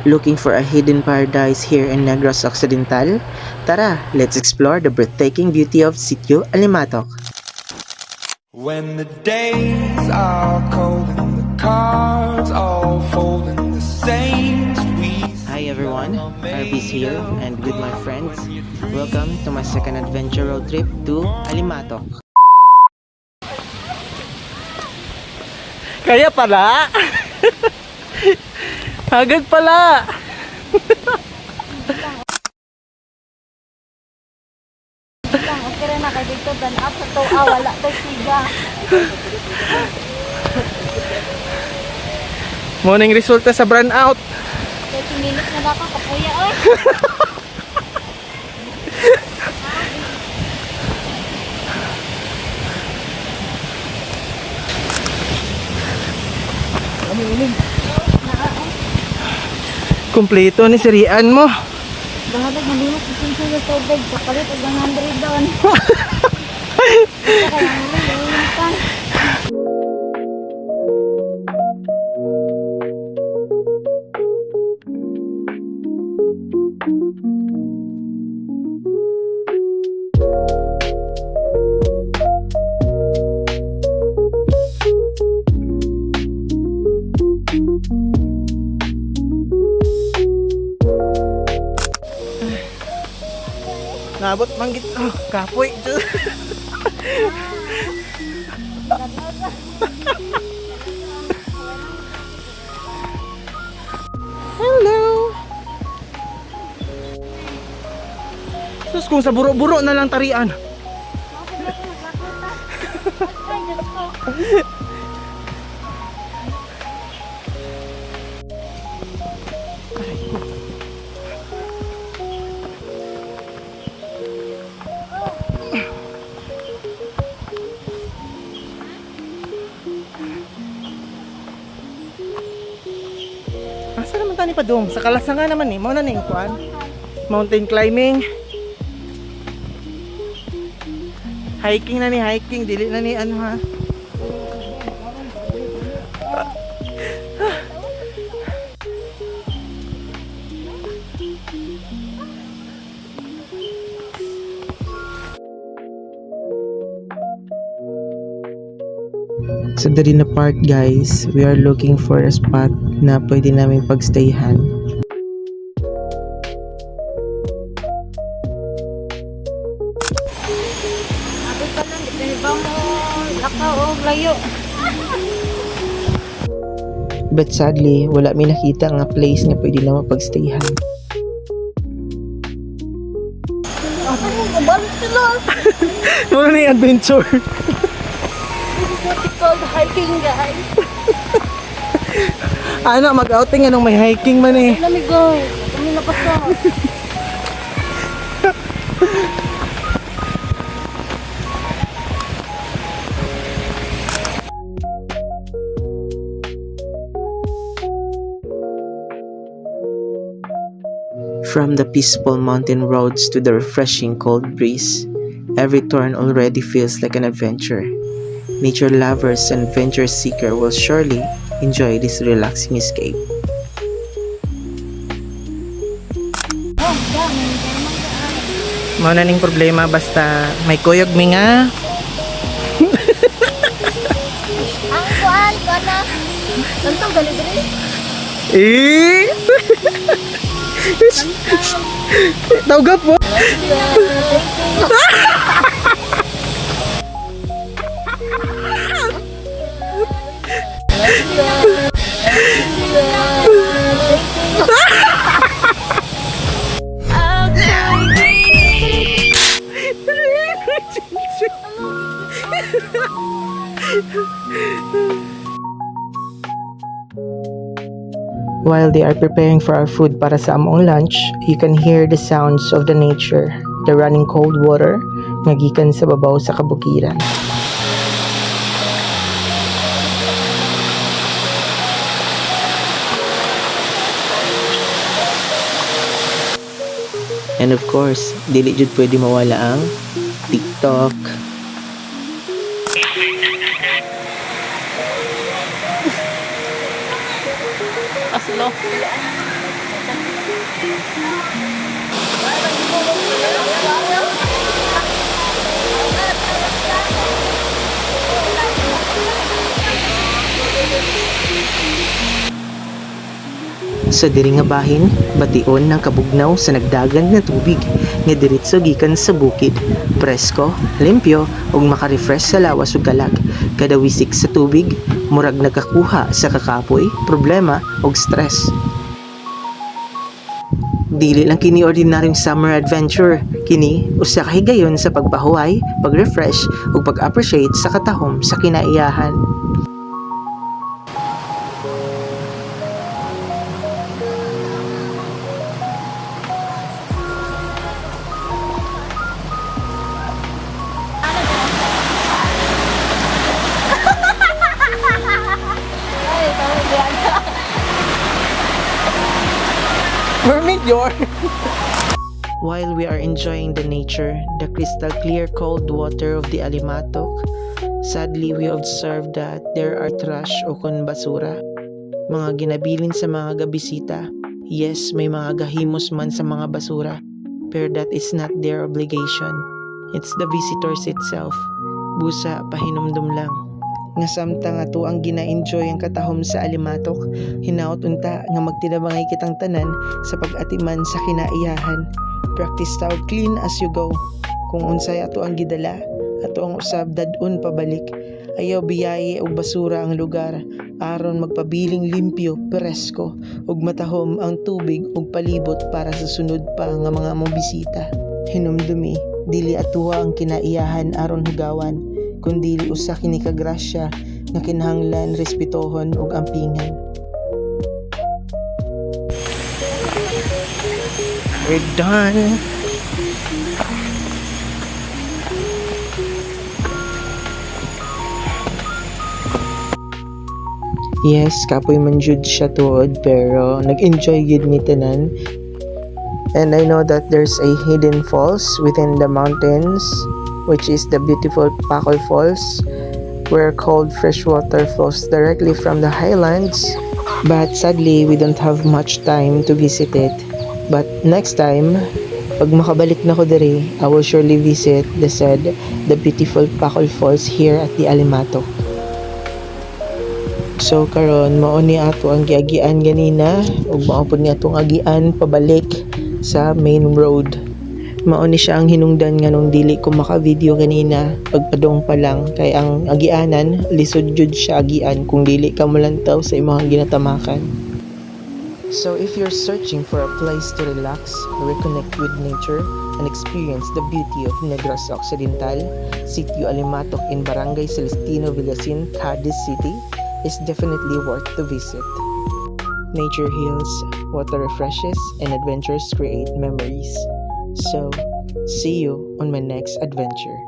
Looking for a hidden paradise here in Negros Occidental? Tara, let's explore the breathtaking beauty of Sitio Alimatok. When the days are cold and the cards all fold in the same squeeze. Hi everyone, Arbis here and with my friends, welcome to my second adventure road trip to Alimatok. Kaya pala? Agad pala! Okay rin na kay dito dan up sa to wala to siga. Morning resulta sa brand out. 30 minutes na ako kapuya oy. Kumpleto ni sirian mo. Bahalag malimot sa sa tubig sa palit og 100 doon. Kaya naman kan. Nabot manggit. Oh, kapoy. Hello. Sus, kung sa buro-buro na lang tarian. Asa naman tani pa dong? Sa kalasa nga naman eh. Mao na ning kuan. Mountain climbing. Hiking na ni hiking. Dili na ni ano ha. Sa Darina Park guys, we are looking for a spot na pwede naming pagstayhan. Ako pa lang di ba mo lakaw og layo. But sadly, wala may nakita nga place na pwede naman pagstayhan. Ako mo kabalik sila. Mao na yung adventure. It's called hiking guys. Ano, mag-outing anong may hiking man eh. Namigo. Kami na paso. From the peaceful mountain roads to the refreshing cold breeze, every turn already feels like an adventure. Nature lovers and adventure seeker will surely enjoy this relaxing escape. Mao na ning problema basta may kuyog mi nga. Ang kuan na. Tantang gali diri. Eh. Tawag po. While they are preparing for our food para sa among lunch, you can hear the sounds of the nature, the running cold water nga gikan sa babaw sa kabukiran. And of course, dili jud pwede mawala ang TikTok. Aslo. Sa diri nga bahin, bation ng kabugnaw sa nagdagan nga tubig nga diretso gikan sa bukid. Presko, limpyo ug makarefresh sa lawas ug kalag. Kada wisik sa tubig, murag nagakuha sa kakapoy, problema ug stress. Dili lang kini ordinaryong summer adventure. Kini usa ka higayon sa pagpahuway, pag-refresh ug pag-appreciate sa katahom sa kinaiyahan. Ay, tawag yan. Mermaid yun. While we are enjoying the nature, the crystal clear cold water of the Alimatok, sadly we observe that there are trash o kun basura. Mga ginabilin sa mga gabisita. Yes, may mga gahimos man sa mga basura, pero that is not their obligation. It's the visitors itself. Busa, pahinumdum lang. Nga samtang ato ang gina-enjoy ang katahom sa Alimatok, hinaot unta nga magtinabangay kitang tanan sa pag-atiman sa kinaiyahan. Practice tawag clean as you go. Kung unsay ato ang gidala, ato ang usab dadun pabalik. Ayaw biyahe og basura ang lugar aron magpabiling limpyo, presko ug matahom ang tubig ug palibot para sa sunod pa nga mga mobisita. Hinumdumi, dili atuwa ang kinaiyahan aron hugawan, kundi usa kini ka grasya nga kinahanglan respetohon ug ampingan. We're done. Yes, kapoy man jud siya tuod pero nag-enjoy gid mi tanan. And I know that there's a hidden falls within the mountains, which is the beautiful Pakol Falls, where cold fresh water flows directly from the highlands. But sadly, we don't have much time to visit it. But next time, pag makabalik na ko diri, I will surely visit the beautiful Pakol Falls here at the Alimatok. So karon mao ni ato ang giagian ganina ug mao pud ni atong agian pabalik sa main road. Mao ni siya ang hinungdan nga nung dili ko maka-video kanina pagpadong pa lang kay ang agianan lisod jud siya agian kung dili ka molantaw sa imong ginatamakan. So if you're searching for a place to relax, reconnect with nature, and experience the beauty of Negros Occidental, Sitio Alimatok in Barangay Celestino Villasin, Cadiz City, is definitely worth to visit. Nature heals, water refreshes, and adventures create memories. So, see you on my next adventure.